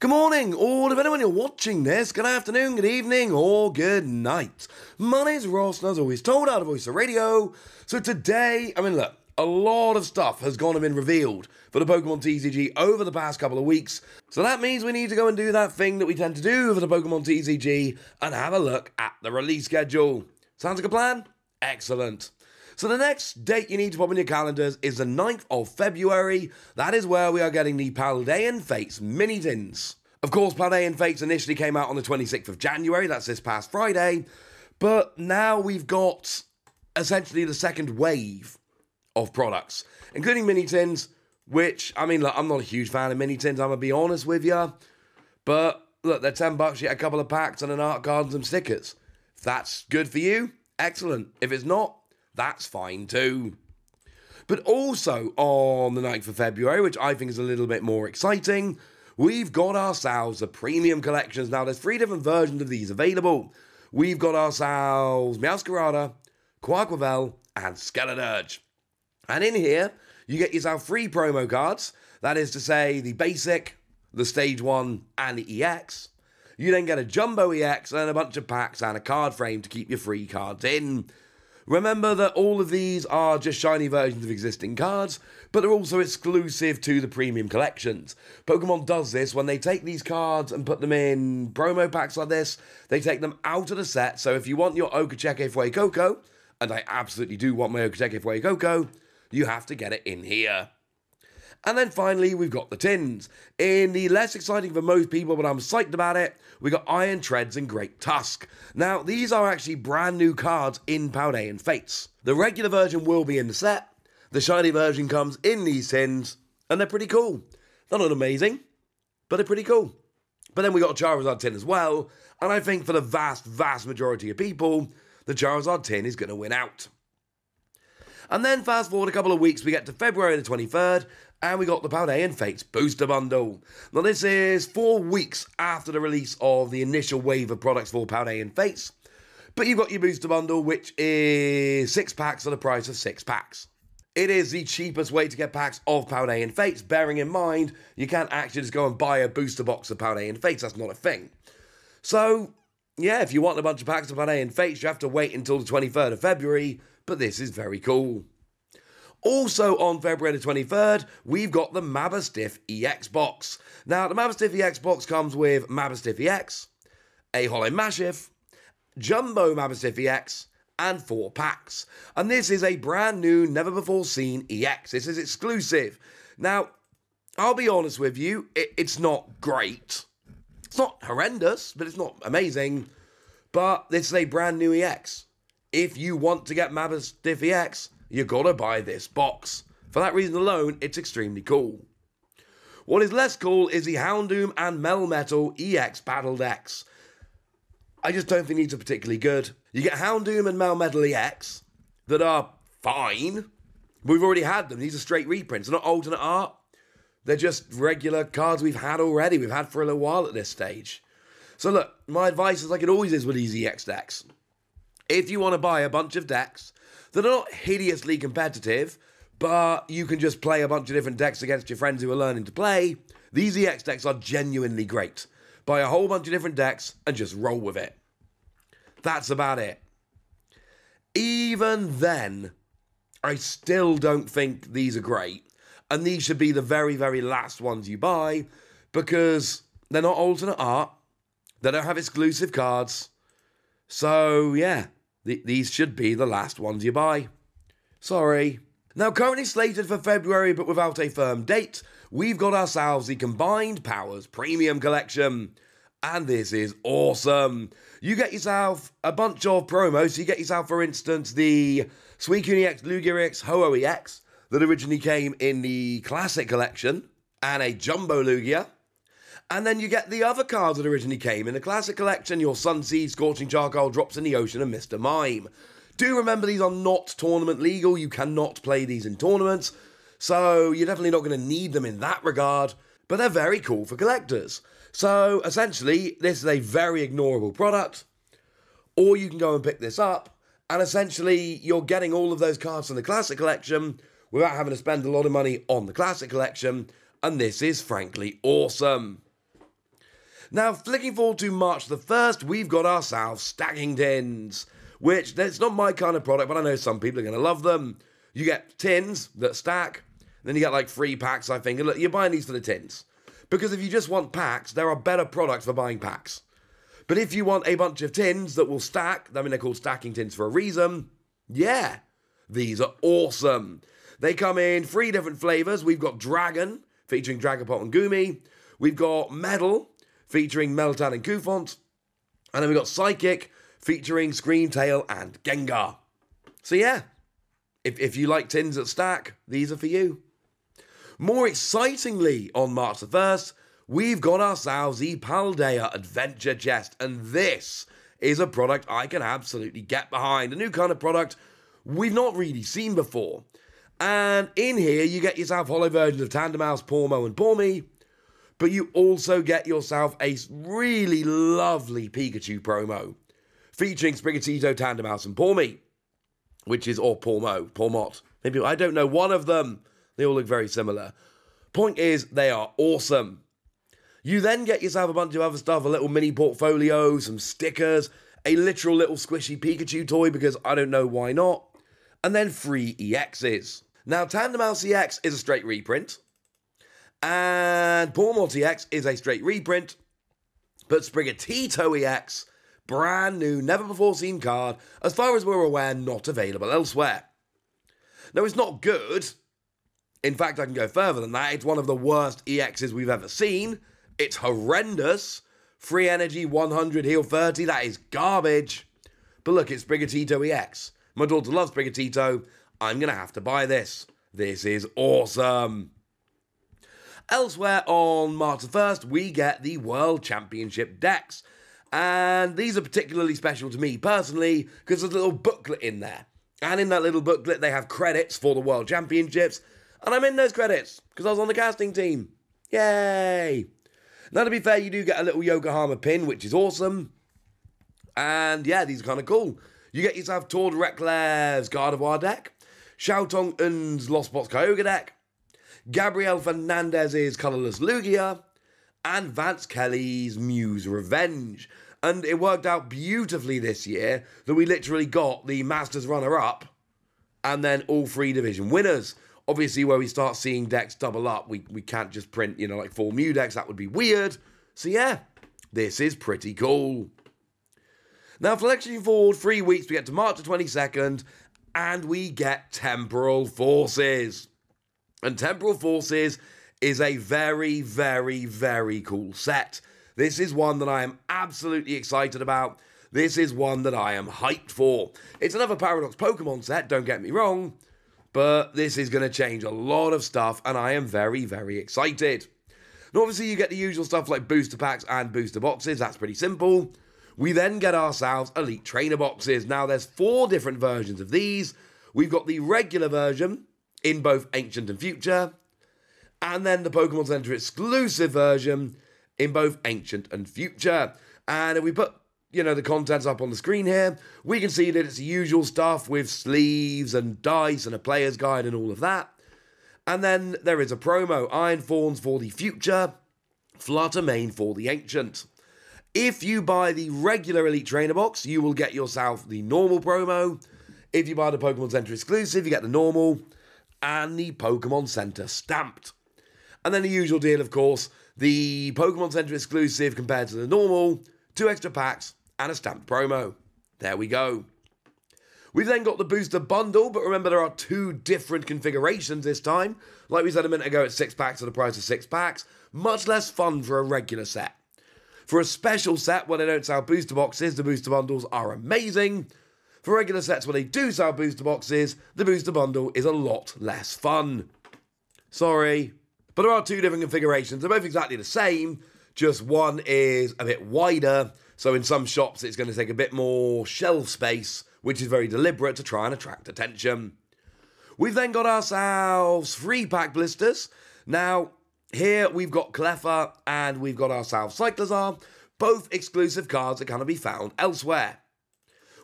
Good morning, or if anyone you're watching this, good afternoon, good evening, or good night. My name's Ross, and as always, told out of Voice of Radio. So today, look, a lot of stuff has gone and been revealed for the Pokemon TCG over the past couple of weeks. So that means we need to go and do that thing that we tend to do for the Pokemon TCG and have a look at the release schedule. Sounds like a plan? Excellent. So the next date you need to pop in your calendars is the 9th of February. That is where we are getting the Paldean Fates mini tins. Of course, Paldean Fates initially came out on the 26th of January, that's this past Friday, but now we've got essentially the second wave of products, including mini tins, which, look, I'm not a huge fan of mini tins, I'm going to be honest with you, but look, they're $10, you get a couple of packs and an art card and some stickers. If that's good for you, excellent. If it's not, that's fine too. But also on the 9th of February, which I think is a little bit more exciting, we've got ourselves the premium collections. Now, there's 3 different versions of these available. We've got ourselves Meowscarada, Quaquavel, and Skeledirge. And in here, you get yourself 3 promo cards. That is to say, the Basic, the Stage 1, and the EX. You then get a Jumbo EX and a bunch of packs and a card frame to keep your free cards in. Remember that all of these are just shiny versions of existing cards, but they're also exclusive to the premium collections. Pokemon does this when they take these cards and put them in promo packs like this. They take them out of the set, so if you want your Okacheke Fuecoco, and I absolutely do want my Okacheke Fuecoco, you have to get it in here. And then finally, we've got the tins. In the less exciting for most people, but I'm psyched about it, we got Iron Treads and Great Tusk. Now, these are actually brand new cards in Paldean Fates. The regular version will be in the set, the shiny version comes in these tins, and they're pretty cool. They're not amazing, but they're pretty cool. But then we got a Charizard tin as well, and I think for the vast majority of people, the Charizard tin is going to win out. And then fast forward a couple of weeks, we get to February the 23rd, and we got the Paldean Fates Booster Bundle. Now this is 4 weeks after the release of the initial wave of products for Paldean Fates, but you've got your Booster Bundle, which is 6 packs for the price of 6 packs. It is the cheapest way to get packs of Paldean Fates, bearing in mind you can't actually just go and buy a booster box of Paldean Fates, that's not a thing. So, yeah, if you want a bunch of packs of Paldean Fates, you have to wait until the 23rd of February, but this is very cool. Also on February the 23rd, we've got the Mabosstiff EX box. Now, the Mabosstiff EX box comes with Mabosstiff EX, a Holo Mastiff, Jumbo Mabosstiff EX, and 4 packs. And this is a brand new, never-before-seen EX. This is exclusive. Now, I'll be honest with you, it's not great. It's not horrendous, but it's not amazing. But this is a brand new EX. If you want to get Mabosstiff EX, you gotta buy this box. For that reason alone, it's extremely cool. What is less cool is the Houndoom and Melmetal EX Battle Decks. I just don't think these are particularly good. You get Houndoom and Melmetal EX that are fine. We've already had them. These are straight reprints. They're not alternate art. They're just regular cards we've had already. We've had for a little while at this stage. So look, my advice is like it always is with these EX decks. If you want to buy a bunch of decks that are not hideously competitive, but you can just play a bunch of different decks against your friends who are learning to play, these EX decks are genuinely great. Buy a whole bunch of different decks and just roll with it. That's about it. Even then, I still don't think these are great, and these should be the very last ones you buy, because they're not alternate art, they don't have exclusive cards, so yeah, these should be the last ones you buy. Sorry. Now, currently slated for February, but without a firm date, we've got ourselves the Combined Powers Premium Collection. And this is awesome. You get yourself a bunch of promos. So you get yourself, for instance, the Suicune EX, Lugia EX, Ho-Oh EX that originally came in the Classic Collection, and a Jumbo Lugia. And then you get the other cards that originally came in the Classic Collection, your Sunseed, Scorching Charcoal, Drops in the Ocean, and Mr. Mime. Do remember these are not tournament legal, you cannot play these in tournaments, so you're definitely not going to need them in that regard, but they're very cool for collectors. So essentially, this is a very ignorable product, or you can go and pick this up, and essentially you're getting all of those cards from the Classic Collection without having to spend a lot of money on the Classic Collection, and this is frankly awesome. Now, flicking forward to March the 1st, we've got ourselves stacking tins, which, it's not my kind of product, but I know some people are going to love them. You get tins that stack, then you get like 3 packs, I think, and look, you're buying these for the tins. Because if you just want packs, there are better products for buying packs. But if you want a bunch of tins that will stack, I mean, they're called stacking tins for a reason, yeah, these are awesome. They come in 3 different flavours. We've got Dragon, featuring Dragapult and Goomy. We've got Metal, featuring Meltan and Cufant. And then we've got Psychic, featuring Screamtail and Gengar. So yeah, if you like tins that stack, these are for you. More excitingly, on March the 1st, we've got ourselves the Paldea Adventure Chest. And this is a product I can absolutely get behind. A new kind of product we've not really seen before. And in here, you get yourself holo versions of Tandemaus, Pawmo, and Pawmi. But you also get yourself a really lovely Pikachu promo, featuring Sprigatito, Tandemaus, and Pawmi, which is, or Pawmo, Pawmot. Maybe, I don't know, one of them. They all look very similar. Point is, they are awesome. You then get yourself a bunch of other stuff, a little mini portfolio, some stickers, a literal little squishy Pikachu toy, because I don't know why not, and then 3 EXs. Now, Tandemaus EX is a straight reprint, and Pawmot EX is a straight reprint, but Sprigatito EX, brand new, never before seen card, as far as we're aware, not available elsewhere. Now, it's not good. In fact, I can go further than that. It's one of the worst EXs we've ever seen. It's horrendous. Free energy, 100, heal 30. That is garbage. But look, it's Sprigatito EX. My daughter loves Sprigatito. I'm going to have to buy this. This is awesome. Elsewhere on March the 1st, we get the World Championship decks. And these are particularly special to me personally because there's a little booklet in there. And in that little booklet, they have credits for the World Championships. And I'm in those credits because I was on the casting team. Yay! Now, to be fair, you do get a little Yokohama pin, which is awesome. And yeah, these are kind of cool. You get yourself Tord Reklev's Gardevoir deck, Xiaotong Un's Lost Box Kyogre deck, Gabriel Fernandez's Colourless Lugia, and Vance Kelly's Mew's Revenge. And it worked out beautifully this year that we literally got the Masters runner-up and then all 3 division winners. Obviously, where we start seeing decks double up, we can't just print, like 4 Mew decks. That would be weird. So yeah, this is pretty cool. Now, flexing forward 3 weeks, we get to March the 22nd, and we get Temporal Forces. And Temporal Forces is a very, very, very cool set. This is one that I am absolutely excited about. This is one that I am hyped for. It's another Paradox Pokemon set, don't get me wrong, but this is going to change a lot of stuff, and I am very, very excited. Now, obviously, you get the usual stuff like booster packs and booster boxes. That's pretty simple. We then get ourselves Elite Trainer boxes. Now, there's 4 different versions of these. We've got the regular version in both Ancient and Future, and then the Pokemon Center exclusive version in both Ancient and Future. And if we put the contents up on the screen here, we can see that it's the usual stuff with sleeves and dice and a player's guide and all of that. And then there is a promo, Iron Fawns for the Future, Flutter Mane for the Ancient. If you buy the regular Elite Trainer box, you will get yourself the normal promo. If you buy the Pokemon Center exclusive, you get the normal and the Pokemon Center stamped. And then the usual deal, of course, the Pokemon Center exclusive compared to the normal, 2 extra packs, and a stamped promo. There we go. We've then got the booster bundle, but remember there are 2 different configurations this time. Like we said a minute ago, it's 6 packs at the price of 6 packs. Much less fun for a regular set. For a special set where they don't sell booster boxes, the booster bundles are amazing. For regular sets where they do sell booster boxes, the booster bundle is a lot less fun. Sorry. But there are 2 different configurations. They're both exactly the same, just one is a bit wider. So in some shops, it's going to take a bit more shelf space, which is very deliberate to try and attract attention. We've then got ourselves 3-pack blisters. Now, here we've got Cleffa and we've got ourselves Cyclizar, both exclusive cards that cannot be found elsewhere.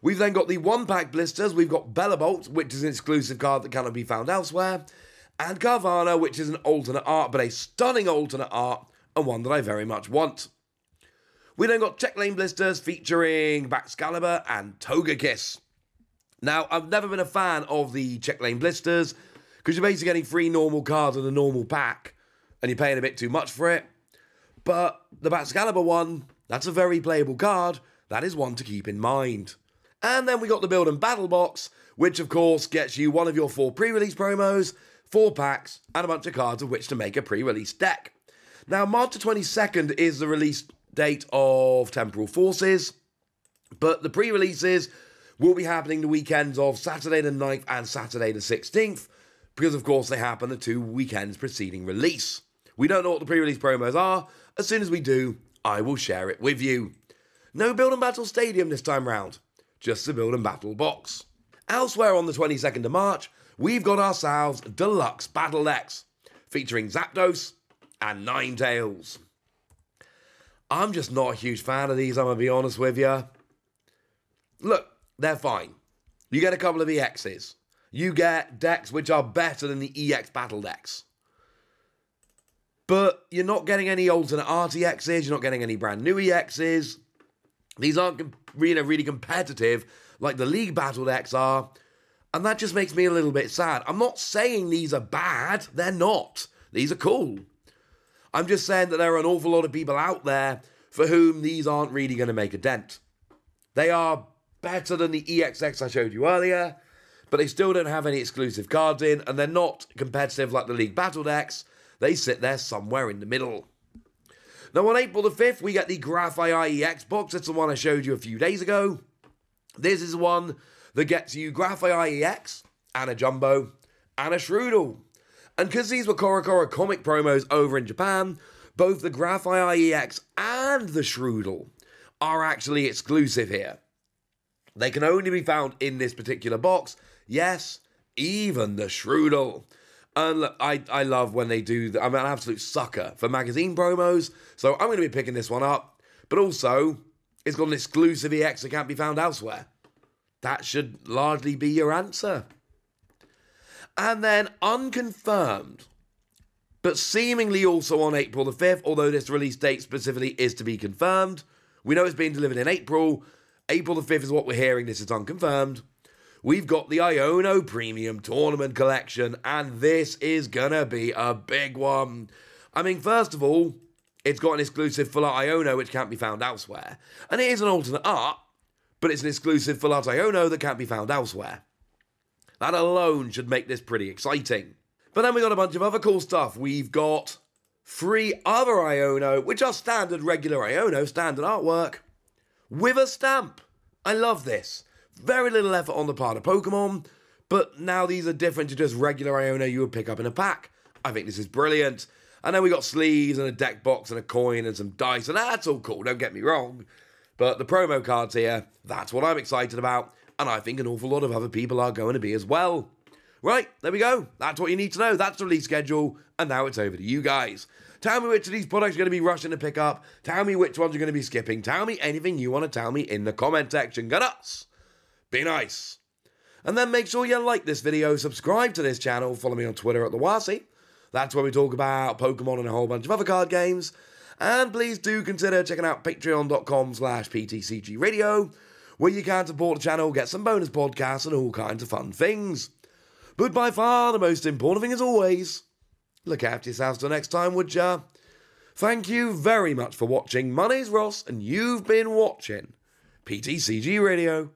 We've then got the 1-pack blisters. We've got Bellabolt, which is an exclusive card that cannot be found elsewhere, and Carvana, which is an alternate art, but a stunning alternate art, and one that I very much want. We then got Check Lane Blisters featuring Baxcalibur and Togekiss. Now, I've never been a fan of the Check Lane Blisters because you're basically getting 3 normal cards in a normal pack and you're paying a bit too much for it. But the Baxcalibur one, that's a very playable card. That is one to keep in mind. And then we got the Build and Battle box, which of course gets you one of your 4 pre-release promos, 4 packs, and a bunch of cards of which to make a pre-release deck. Now, March the 22nd is the release date of Temporal Forces, but the pre-releases will be happening the weekends of Saturday the 9th and Saturday the 16th, because of course they happen the 2 weekends preceding release. We don't know what the pre-release promos are. As soon as we do, I will share it with you. No Build and Battle Stadium this time round, just the Build and Battle box. Elsewhere on the 22nd of March, we've got ourselves Deluxe Battle Decks, featuring Zapdos and Ninetales. I'm just not a huge fan of these, I'm going to be honest with you. Look, they're fine. You get a couple of EXs. You get decks which are better than the EX Battle Decks. But you're not getting any alternate RTXs, you're not getting any brand new EXs. These aren't really competitive like the League Battle Decks are. And that just makes me a little bit sad. I'm not saying these are bad, they're not. These are cool. I'm just saying that there are an awful lot of people out there for whom these aren't really going to make a dent. They are better than the EXX I showed you earlier, but they still don't have any exclusive cards in, and they're not competitive like the League Battle Decks. They sit there somewhere in the middle. Now on April the 5th, we get the Graphi EX box. It's the one I showed you a few days ago. This is one that gets you Graphi EX, and a Jumbo, and a Shroodle. And because these were CoroCoro comic promos over in Japan, both the Graphi EX and the Shroodle are actually exclusive here. They can only be found in this particular box. Yes, even the Shroodle. And look, I love when they do that. I'm an absolute sucker for magazine promos, so I'm going to be picking this one up. But also, it's got an exclusive EX that can't be found elsewhere. That should largely be your answer. And then, unconfirmed, but seemingly also on April the 5th, although this release date specifically is to be confirmed. We know it's being delivered in April. April the 5th is what we're hearing. This is unconfirmed. We've got the Iono Premium Tournament Collection, and this is gonna be a big one. I mean, first of all, it's got an exclusive full art Iono which can't be found elsewhere. And it is an alternate art, but it's an exclusive full art Iono that can't be found elsewhere. That alone should make this pretty exciting. But then we got a bunch of other cool stuff. We've got 3 other Iono, which are standard regular Iono, standard artwork, with a stamp. I love this. Very little effort on the part of Pokemon, but now these are different to just regular Iono you would pick up in a pack. I think this is brilliant. And then we got sleeves and a deck box and a coin and some dice, and that's all cool, don't get me wrong. But the promo cards here, that's what I'm excited about, and I think an awful lot of other people are going to be as well. Right, there we go. That's what you need to know. That's the release schedule, and now it's over to you guys. Tell me which of these products you're going to be rushing to pick up. Tell me which ones you're going to be skipping. Tell me anything you want to tell me in the comment section. Get us. Be nice. And then make sure you like this video, subscribe to this channel, follow me on Twitter at TheWasi. That's where we talk about Pokemon and a whole bunch of other card games. And please do consider checking out patreon.com/PTCGradio, where you can support the channel, get some bonus podcasts and all kinds of fun things. But by far the most important thing as always, look after yourselves till next time, would ya? Thank you very much for watching. My name's Ross, and you've been watching PTCG Radio.